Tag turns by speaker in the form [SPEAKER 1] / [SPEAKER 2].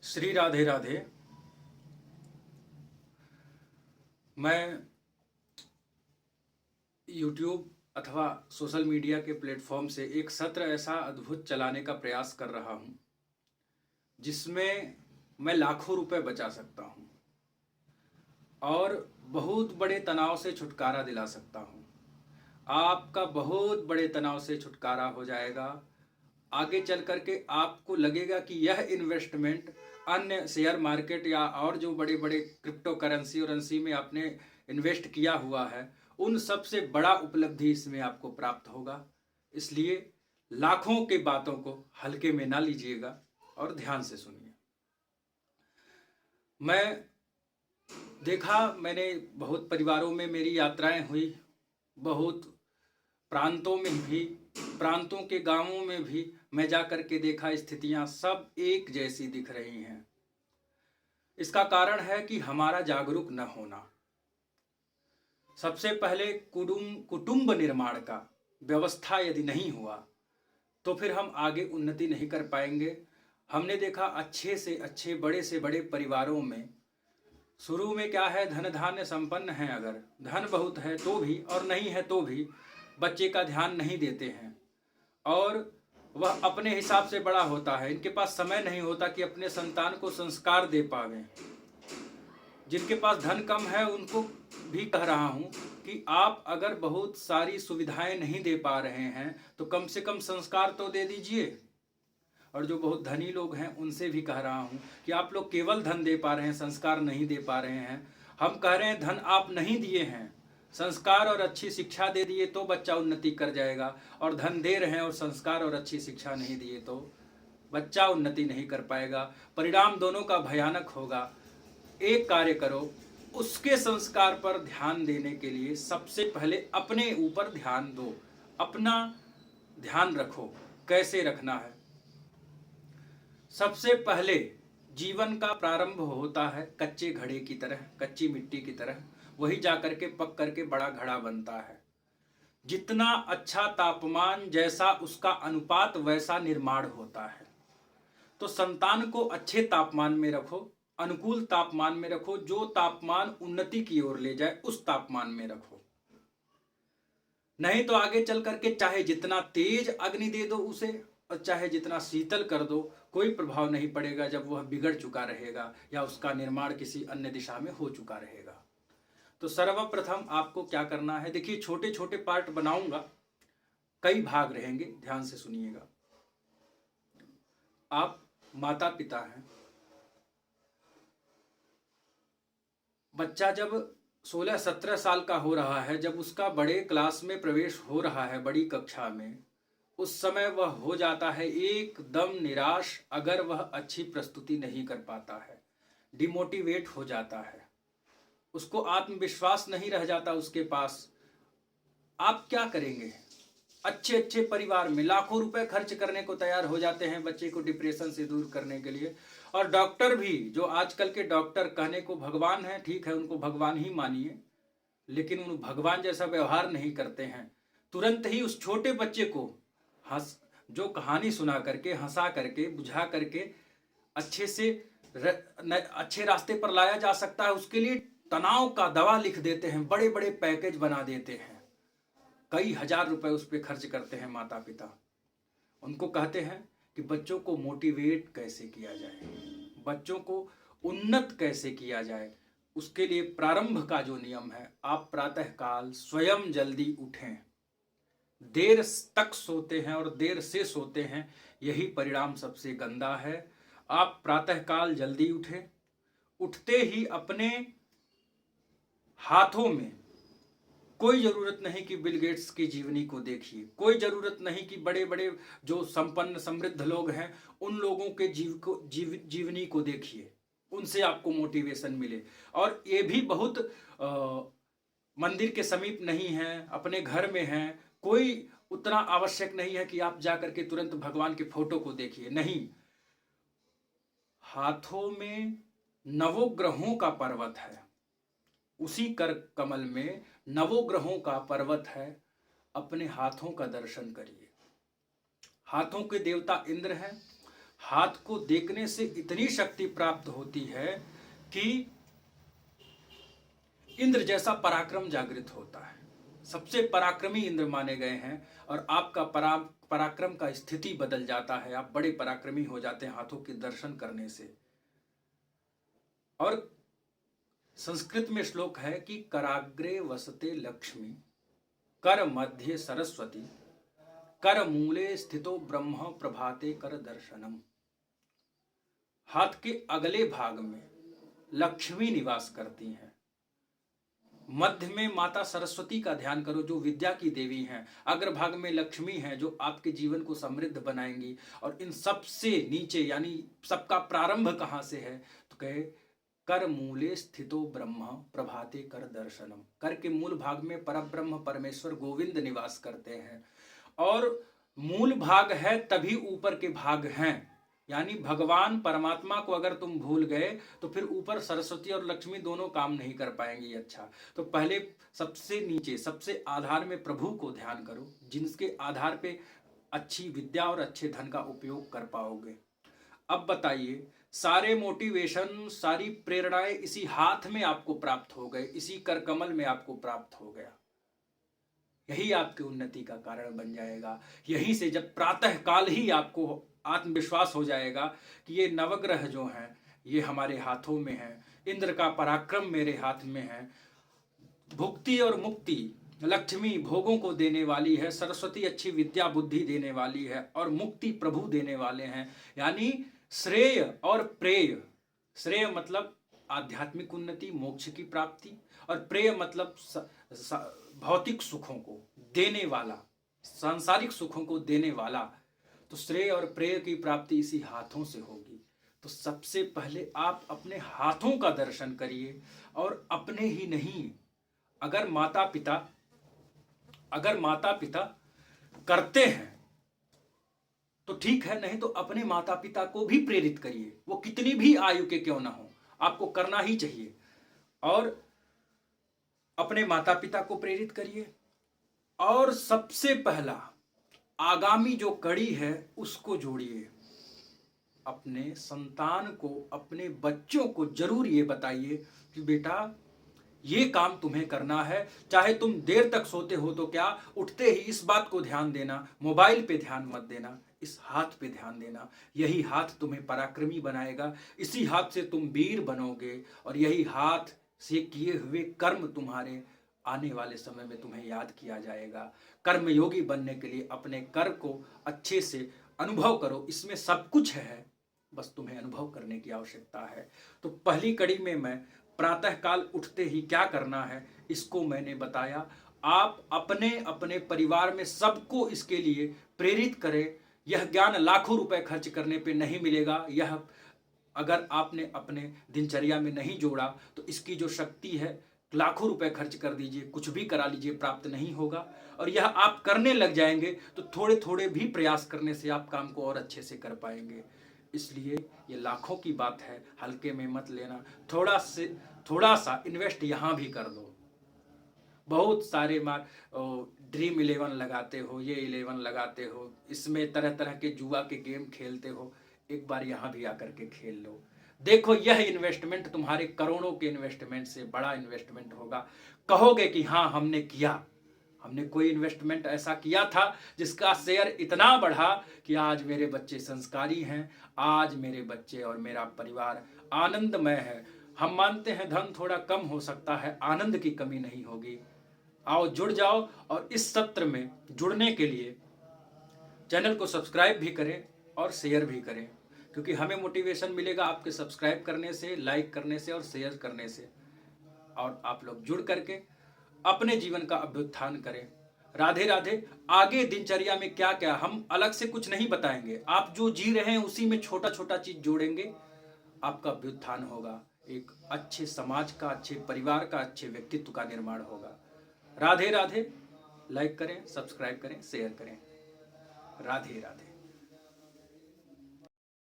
[SPEAKER 1] श्री राधे राधे। मैं YouTube अथवा social media के प्लेटफॉर्म से एक सत्र ऐसा अद्भुत चलाने का प्रयास कर रहा हूं जिसमें मैं लाखों रुपए बचा सकता हूं और बहुत बड़े तनाव से छुटकारा दिला सकता हूं। आपका बहुत बड़े तनाव से छुटकारा हो जाएगा। आगे चल कर के आपको लगेगा कि यह इन्वेस्टमेंट अन्य शेयर मार्केट या और जो बड़े बड़े क्रिप्टो करेंसी में आपने इन्वेस्ट किया हुआ है उन सबसे बड़ा उपलब्धि इसमें आपको प्राप्त होगा। इसलिए लाखों के बातों को हल्के में ना लीजिएगा और ध्यान से सुनिए। मैंने बहुत परिवारों में मेरी यात्राएं हुई, बहुत प्रांतों में भी, प्रांतों के गांवों में भी मैं जा कर के देखा, स्थितियां सब एक जैसी दिख रही हैं। इसका कारण है कि हमारा जागरूक न होना। सबसे पहले कुटुंब निर्माण का व्यवस्था यदि नहीं हुआ तो फिर हम आगे उन्नति नहीं कर पाएंगे। हमने देखा अच्छे से बड़े परिवारों में शुरू में क्या है, धन धान्य संपन्न है, अगर धन बहुत है तो भी और नहीं है तो भी बच्चे का ध्यान नहीं देते हैं और वह अपने हिसाब से बड़ा होता है। इनके पास समय नहीं होता कि अपने संतान को संस्कार दे पावे। जिनके पास धन कम है उनको भी कह रहा हूं कि आप अगर बहुत सारी सुविधाएं नहीं दे पा रहे हैं तो कम से कम संस्कार तो दे दीजिए। और जो बहुत धनी लोग हैं उनसे भी कह रहा हूं कि आप लोग केवल धन दे पा रहे हैं, संस्कार नहीं दे पा रहे हैं। हम कह रहे हैं धन आप नहीं दिए हैं, संस्कार और अच्छी शिक्षा दे दिए तो बच्चा उन्नति कर जाएगा, और धन दे रहे हैं और संस्कार और अच्छी शिक्षा नहीं दिए तो बच्चा उन्नति नहीं कर पाएगा। परिणाम दोनों का भयानक होगा। एक कार्य करो, उसके संस्कार पर ध्यान देने के लिए सबसे पहले अपने ऊपर ध्यान दो, अपना ध्यान रखो। कैसे रखना है? सबसे पहले जीवन का प्रारंभ होता है कच्चे घड़े की तरह, कच्ची मिट्टी की तरह। वही जाकर के पक करके बड़ा घड़ा बनता है। जितना अच्छा तापमान, जैसा उसका अनुपात वैसा निर्माण होता है। तो संतान को अच्छे तापमान में रखो, अनुकूल तापमान में रखो, जो तापमान उन्नति की ओर ले जाए उस तापमान में रखो। नहीं तो आगे चल करके चाहे जितना तेज अग्नि दे दो उसे और चाहे जितना शीतल कर दो, कोई प्रभाव नहीं पड़ेगा जब वह बिगड़ चुका रहेगा या उसका निर्माण किसी अन्य दिशा में हो चुका रहेगा। तो सर्वप्रथम आपको क्या करना है, देखिए छोटे छोटे पार्ट बनाऊंगा, कई भाग रहेंगे, ध्यान से सुनिएगा। आप माता पिता हैं, बच्चा जब 16-17 साल का हो रहा है, जब उसका बड़े क्लास में प्रवेश हो रहा है, बड़ी कक्षा में, उस समय वह हो जाता है एकदम निराश अगर वह अच्छी प्रस्तुति नहीं कर पाता है, डिमोटिवेट हो जाता है, उसको आत्मविश्वास नहीं रह जाता उसके पास। आप क्या करेंगे? अच्छे अच्छे परिवार में लाखों रुपए खर्च करने को तैयार हो जाते हैं बच्चे को डिप्रेशन से दूर करने के लिए। और डॉक्टर भी, जो आजकल के डॉक्टर कहने को भगवान है, ठीक है उनको भगवान ही मानिए, लेकिन उन भगवान जैसा व्यवहार नहीं करते हैं। तुरंत ही उस छोटे बच्चे को जो कहानी सुना करके, हंसा करके, बुझा करके अच्छे से अच्छे रास्ते पर लाया जा सकता है, उसके लिए तनाव का दवा लिख देते हैं, बड़े बड़े पैकेज बना देते हैं, कई हजार रुपए उस पर खर्च करते हैं माता पिता। उनको कहते हैं कि बच्चों को मोटिवेट कैसे किया जाए, बच्चों को उन्नत कैसे किया जाए। उसके लिए प्रारंभ का जो नियम है, आप प्रातःकाल स्वयं जल्दी उठें। देर तक सोते हैं और देर से सोते हैं, यही परिणाम सबसे गंदा है। आप प्रातःकाल जल्दी उठें। उठते ही अपने हाथों में, कोई जरूरत नहीं कि बिल गेट्स की जीवनी को देखिए, कोई जरूरत नहीं कि बड़े बड़े जो संपन्न समृद्ध लोग हैं उन लोगों के जीवनी को देखिए, उनसे आपको मोटिवेशन मिले। और ये भी बहुत मंदिर के समीप नहीं है, अपने घर में है, कोई उतना आवश्यक नहीं है कि आप जाकर के तुरंत भगवान के फोटो को देखिए। नहीं, हाथों में नवोग्रहों का पर्वत है, उसी कर कमल में नवोग्रहों का पर्वत है, अपने हाथों का दर्शन करिए। हाथों के देवता इंद्र हैं, हाथ को देखने से इतनी शक्ति प्राप्त होती है कि इंद्र जैसा पराक्रम जागृत होता है। सबसे पराक्रमी इंद्र माने गए हैं और आपका पराक्रम का स्थिति बदल जाता है। आप बड़े पराक्रमी हो जाते हैं हाथों के दर्शन करने से। और संस्कृत में श्लोक है कि कराग्रे वसते लक्ष्मी, कर मध्य सरस्वती, कर मूले स्थितो ब्रह्म प्रभाते कर दर्शनम। हाथ के अगले भाग में लक्ष्मी निवास करती हैं। मध्य में माता सरस्वती का ध्यान करो जो विद्या की देवी हैं। अग्रभाग में लक्ष्मी है जो आपके जीवन को समृद्ध बनाएंगी। और इन सबसे नीचे यानी सबका प्रारंभ कहाँ से है तो कहे कर मूले स्थितो ब्रह्म प्रभाते कर दर्शनम। कर के मूल भाग में परब्रह्म परमेश्वर गोविंद निवास करते हैं और मूल भाग है तभी ऊपर के भाग हैं। यानी भगवान परमात्मा को अगर तुम भूल गए तो फिर ऊपर सरस्वती और लक्ष्मी दोनों काम नहीं कर पाएंगी। अच्छा, तो पहले सबसे नीचे सबसे आधार में प्रभु को ध्यान करो जिनके आधार पे अच्छी विद्या और अच्छे धन का उपयोग कर पाओगे। अब बताइए, सारे मोटिवेशन सारी प्रेरणाएं इसी हाथ में आपको प्राप्त हो गए, इसी कर कमल में आपको प्राप्त हो गया। यही आपकी उन्नति का कारण बन जाएगा। यहीं से जब प्रातः काल ही आपको आत्मविश्वास हो जाएगा कि ये नवग्रह जो हैं ये हमारे हाथों में हैं, इंद्र का पराक्रम मेरे हाथ में है, भुक्ति और मुक्ति लक्ष्मी भोगों को देने वाली है, सरस्वती अच्छी विद्या बुद्धि देने वाली है और मुक्ति प्रभु देने वाले हैं। यानी श्रेय और प्रेय, श्रेय मतलब आध्यात्मिक उन्नति मोक्ष की प्राप्ति और प्रेय मतलब भौतिक सुखों को देने वाला, सांसारिक सुखों को देने वाला। तो श्रेय और प्रेय की प्राप्ति इसी हाथों से होगी। तो सबसे पहले आप अपने हाथों का दर्शन करिए और अपने ही नहीं, अगर माता पिता करते हैं तो ठीक है, नहीं तो अपने माता पिता को भी प्रेरित करिए। वो कितनी भी आयु के क्यों ना हो, आपको करना ही चाहिए। और अपने माता पिता को प्रेरित करिए और सबसे पहला आगामी जो कड़ी है उसको जोड़िए। अपने संतान को, अपने बच्चों को जरूर ये बताइए कि बेटा ये काम तुम्हें करना है। चाहे तुम देर तक सोते हो तो क्या, उठते ही इस बात को ध्यान देना, मोबाइल पे ध्यान मत देना, इस हाथ पे ध्यान देना। यही हाथ तुम्हें पराक्रमी बनाएगा, इसी हाथ से तुम वीर बनोगे और यही हाथ से किए हुए कर्म तुम्हारे आने वाले समय में तुम्हें याद किया जाएगा। कर्मयोगी बनने के लिए अपने कर को अच्छे से अनुभव करो, इसमें सब कुछ है, बस तुम्हें अनुभव करने की आवश्यकता है। तो पहली कड़ी में मैं प्रातः काल उठते ही क्या करना है इसको मैंने बताया। आप अपने अपने परिवार में सबको इसके लिए प्रेरित करें। यह ज्ञान लाखों रुपए खर्च करने पे नहीं मिलेगा। यह अगर आपने अपने दिनचर्या में नहीं जोड़ा तो इसकी जो शक्ति है, लाखों रुपए खर्च कर दीजिए, कुछ भी करा लीजिए, प्राप्त नहीं होगा। और यह आप करने लग जाएंगे तो थोड़े थोड़े भी प्रयास करने से आप काम को और अच्छे से कर पाएंगे। इसलिए ये लाखों की बात है, हल्के में मत लेना। थोड़ा सा इन्वेस्ट यहाँ भी कर दो। बहुत सारे ड्रीम 11 लगाते हो, ये 11 लगाते हो, इसमें तरह तरह के जुआ के गेम खेलते हो, एक बार यहाँ भी आकर के खेल लो। देखो यह इन्वेस्टमेंट तुम्हारे करोड़ों के इन्वेस्टमेंट से बड़ा इन्वेस्टमेंट होगा। कहोगे कि हाँ हमने किया, हमने कोई इन्वेस्टमेंट ऐसा किया था जिसका शेयर इतना बढ़ा कि आज मेरे बच्चे संस्कारी हैं, आज मेरे बच्चे और मेरा परिवार आनंदमय है। हम मानते हैं धन थोड़ा कम हो सकता है, आनंद की कमी नहीं होगी। आओ जुड़ जाओ और इस सत्र में जुड़ने के लिए चैनल को सब्सक्राइब भी करें और शेयर भी करें, क्योंकि हमें मोटिवेशन मिलेगा आपके सब्सक्राइब करने से, लाइक करने से और शेयर करने से। और आप लोग जुड़ करके अपने जीवन का अभ्युत्थान करें। राधे राधे। आगे दिनचर्या में क्या क्या हम अलग से कुछ नहीं बताएंगे, आप जो जी रहे हैं उसी में छोटा छोटा चीज जोड़ेंगे, आपका अभ्युत्थान होगा, एक अच्छे समाज का, अच्छे परिवार का, अच्छे व्यक्तित्व का निर्माण होगा। राधे राधे। लाइक करें, सब्सक्राइब करें, शेयर करें। राधे राधे।